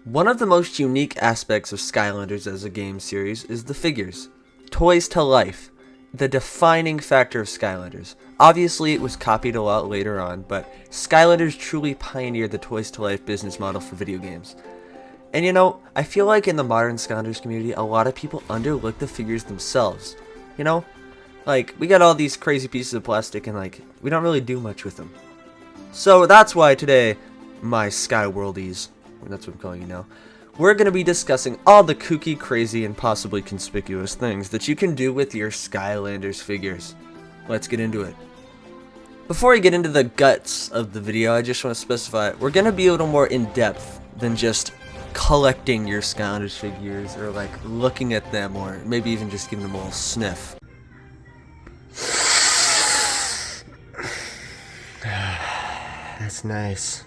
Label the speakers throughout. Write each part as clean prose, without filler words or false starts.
Speaker 1: One of the most unique aspects of Skylanders as a game series is the figures. Toys to life, the defining factor of Skylanders. Obviously it was copied a lot later on, but Skylanders truly pioneered the toys to life business model for video games. And you know, I feel like in the modern Skylanders community, a lot of people underlook the figures themselves. You know? Like, we got all these crazy pieces of plastic and like, we don't really do much with them. So that's why today, my Skyworldies, that's what I'm calling you now, we're going to be discussing all the kooky, crazy, and possibly conspicuous things that you can do with your Skylanders figures. Let's get into it. Before I get into the guts of the video, I just want to specify, we're going to be a little more in-depth than just collecting your Skylanders figures, or like looking at them, or maybe even just giving them a little sniff. That's nice.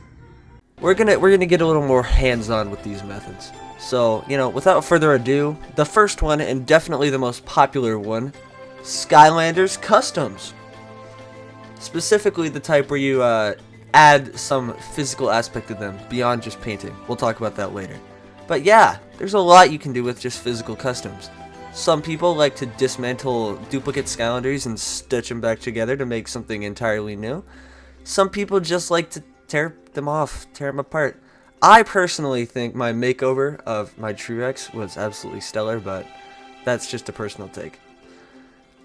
Speaker 1: We're gonna get a little more hands-on with these methods. So, you know, without further ado, the first one, and definitely the most popular one, Skylanders Customs. Specifically the type where you add some physical aspect to them beyond just painting. We'll talk about that later. But yeah, there's a lot you can do with just physical customs. Some people like to dismantle duplicate Skylanders and stitch them back together to make something entirely new. Some people just like to tear them off, tear them apart. I personally think my makeover of my T-Rex was absolutely stellar, but that's just a personal take.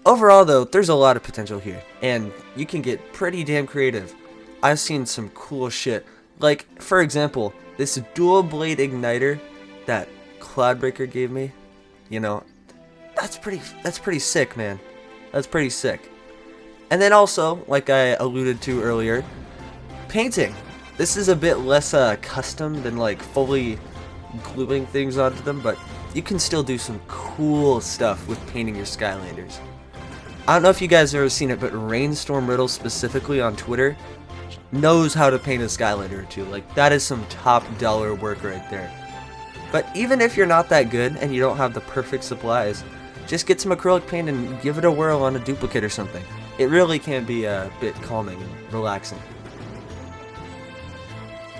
Speaker 1: Overall though, there's a lot of potential here, and you can get pretty damn creative. I've seen some cool shit. Like, for example, this dual blade igniter that Cloudbreaker gave me, you know, that's pretty sick, man. That's pretty sick. And then also, like I alluded to earlier, painting. This is a bit less custom than like fully gluing things onto them, but you can still do some cool stuff with painting your Skylanders. I don't know if you guys have ever seen it, but Rainstorm Riddle specifically on Twitter knows how to paint a Skylander or two. Like, that is some top dollar work right there. But even if you're not that good and you don't have the perfect supplies, just get some acrylic paint and give it a whirl on a duplicate or something. It really can be a bit calming and relaxing.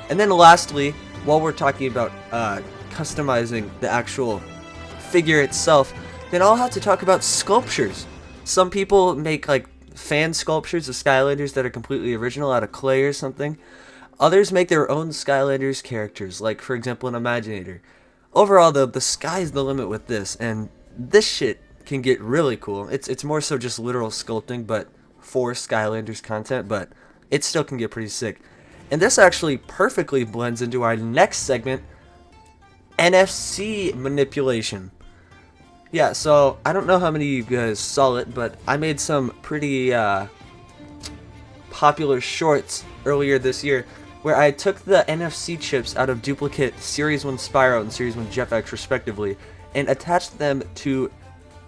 Speaker 1: And then lastly, while we're talking about customizing the actual figure itself, then I'll have to talk about sculptures. Some people make like fan sculptures of Skylanders that are completely original out of clay or something. Others make their own Skylanders characters, like for example an Imaginator. Overall though, the sky's the limit with this, and this shit can get really cool. It's more so just literal sculpting, but for Skylanders content, but it still can get pretty sick. And this actually perfectly blends into our next segment, NFC manipulation. Yeah, so I don't know how many of you guys saw it, but I made some pretty popular shorts earlier this year where I took the NFC chips out of duplicate Series 1 Spyro and Series 1 Jetpack respectively and attached them to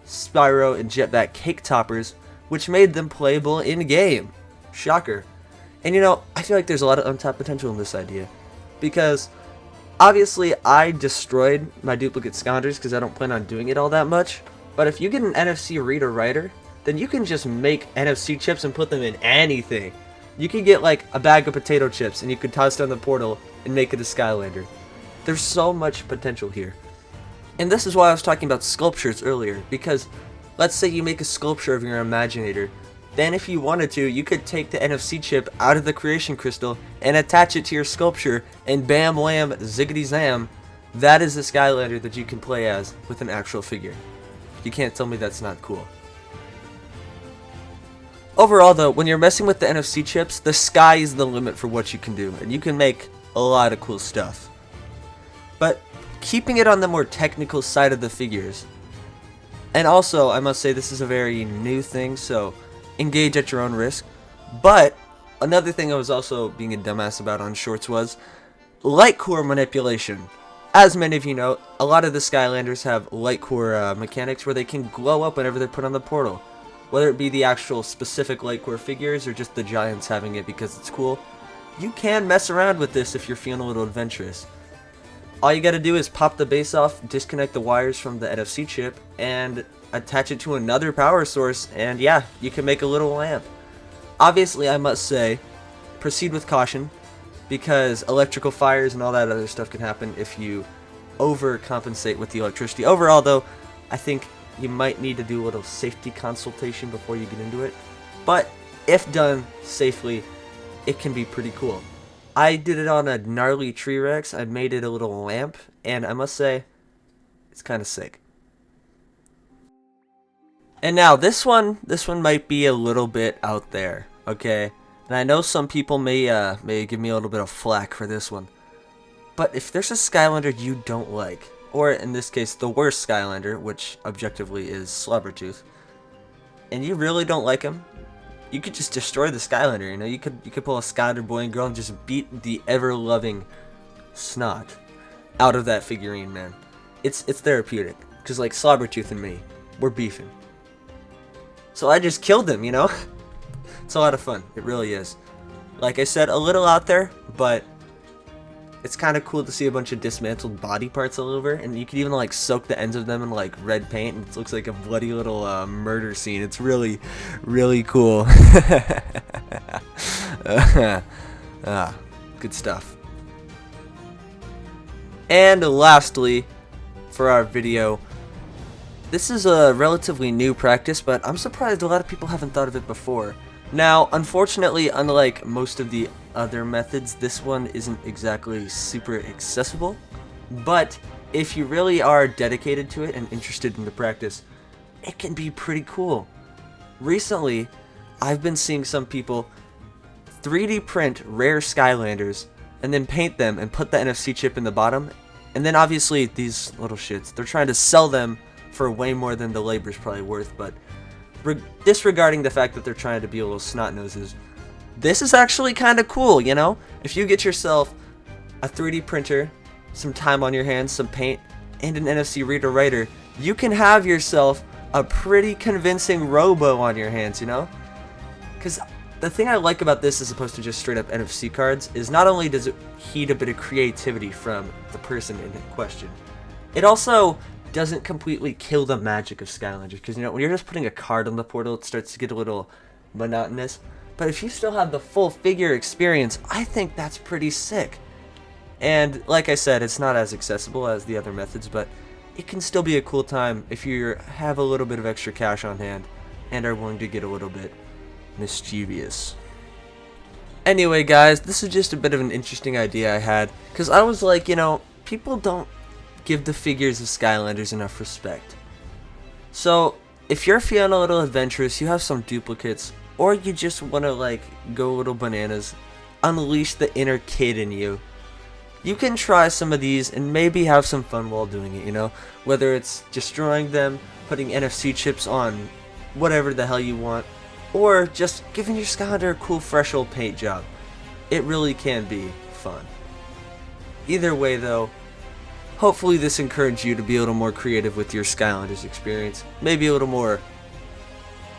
Speaker 1: Spyro and Jetpack cake toppers, which made them playable in-game. Shocker. And you know, I feel like there's a lot of untapped potential in this idea, because obviously I destroyed my duplicate Skylanders because I don't plan on doing it all that much, but if you get an NFC reader writer, then you can just make NFC chips and put them in anything. You can get like a bag of potato chips and you could toss down the portal and make it a Skylander. There's so much potential here. And this is why I was talking about sculptures earlier, because let's say you make a sculpture of your Imaginator. Then if you wanted to, you could take the NFC chip out of the creation crystal and attach it to your sculpture, and bam wham ziggity zam, that is the Skylander that you can play as with an actual figure. You can't tell me that's not cool. Overall though, when you're messing with the NFC chips, the sky is the limit for what you can do, and you can make a lot of cool stuff. But keeping it on the more technical side of the figures, and also I must say this is a very new thing, so engage at your own risk. But another thing I was also being a dumbass about on shorts was light core manipulation. As many of you know, a lot of the Skylanders have light core mechanics where they can glow up whenever they're put on the portal. Whether it be the actual specific light core figures or just the giants having it because it's cool, you can mess around with this if you're feeling a little adventurous. All you gotta do is pop the base off, disconnect the wires from the NFC chip, and attach it to another power source, and yeah, you can make a little lamp. Obviously, I must say, proceed with caution. because electrical fires and all that other stuff can happen if you overcompensate with the electricity. Overall, though, I think you might need to do a little safety consultation before you get into it. But if done safely, it can be pretty cool. I did it on a gnarly tree rex. I made it a little lamp, and I must say, it's kind of sick. And now this one might be a little bit out there, okay? And I know some people may give me a little bit of flack for this one. But if there's a Skylander you don't like, or in this case the worst Skylander, which objectively is Slobbertooth, and you really don't like him, you could just destroy the Skylander, you know? You could pull a Skylander boy and girl and just beat the ever-loving snot out of that figurine, man. It's therapeutic, because like Slobbertooth and me, we're beefing. So I just killed him, you know? It's a lot of fun. It really is. Like I said, a little out there, but it's kind of cool to see a bunch of dismantled body parts all over, and you can even like soak the ends of them in like red paint, and it looks like a bloody little murder scene. It's really, really cool. Good stuff. And lastly, for our video, this is a relatively new practice, but I'm surprised a lot of people haven't thought of it before. Now, unfortunately, unlike most of the other methods, this one isn't exactly super accessible, but if you really are dedicated to it and interested in the practice, it can be pretty cool. Recently, I've been seeing some people 3D print rare Skylanders and then paint them and put the NFC chip in the bottom, and then obviously these little shits, they're trying to sell them for way more than the labor's probably worth, but disregarding the fact that they're trying to be a little snot noses, this is actually kind of cool, you know? If you get yourself a 3D printer, some time on your hands, some paint, and an NFC reader writer, you can have yourself a pretty convincing robo on your hands, you know? Because the thing I like about this as opposed to just straight up NFC cards is not only does it heat a bit of creativity from the person in question, it also doesn't completely kill the magic of Skylanders, because you know when you're just putting a card on the portal, it starts to get a little monotonous. But if you still have the full figure experience, I think that's pretty sick. And like I said, it's not as accessible as the other methods, but it can still be a cool time if you have a little bit of extra cash on hand and are willing to get a little bit mischievous. Anyway guys, this is just a bit of an interesting idea I had, because I was like, you know, people don't give the figures of Skylanders enough respect. So if you're feeling a little adventurous, you have some duplicates, or you just want to like go a little bananas, unleash the inner kid in you, you can try some of these and maybe have some fun while doing it, you know? Whether it's destroying them, putting NFC chips on whatever the hell you want, or just giving your Skylander a cool fresh old paint job. It really can be fun. Either way though, hopefully this encouraged you to be a little more creative with your Skylanders experience, maybe a little more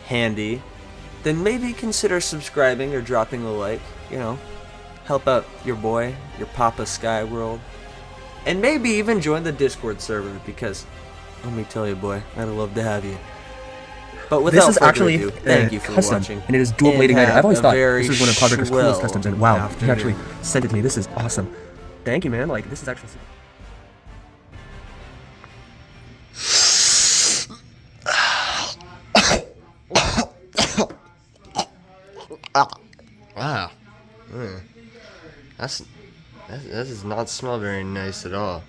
Speaker 1: handy. Then maybe consider subscribing or dropping a like, you know, help out your boy, your Papa Skyworld. And maybe even join the Discord server, because let me tell you boy, I'd love to have you. But without
Speaker 2: this is
Speaker 1: further
Speaker 2: actually
Speaker 1: ado, thank you for
Speaker 2: custom,
Speaker 1: watching.
Speaker 2: and it is dual blading item. I've always thought this is one of Podricker's coolest customs, and wow, he actually sent it to me. This is awesome. Thank you, man. Like, this is actually...
Speaker 1: Wow. That does not smell very nice at all.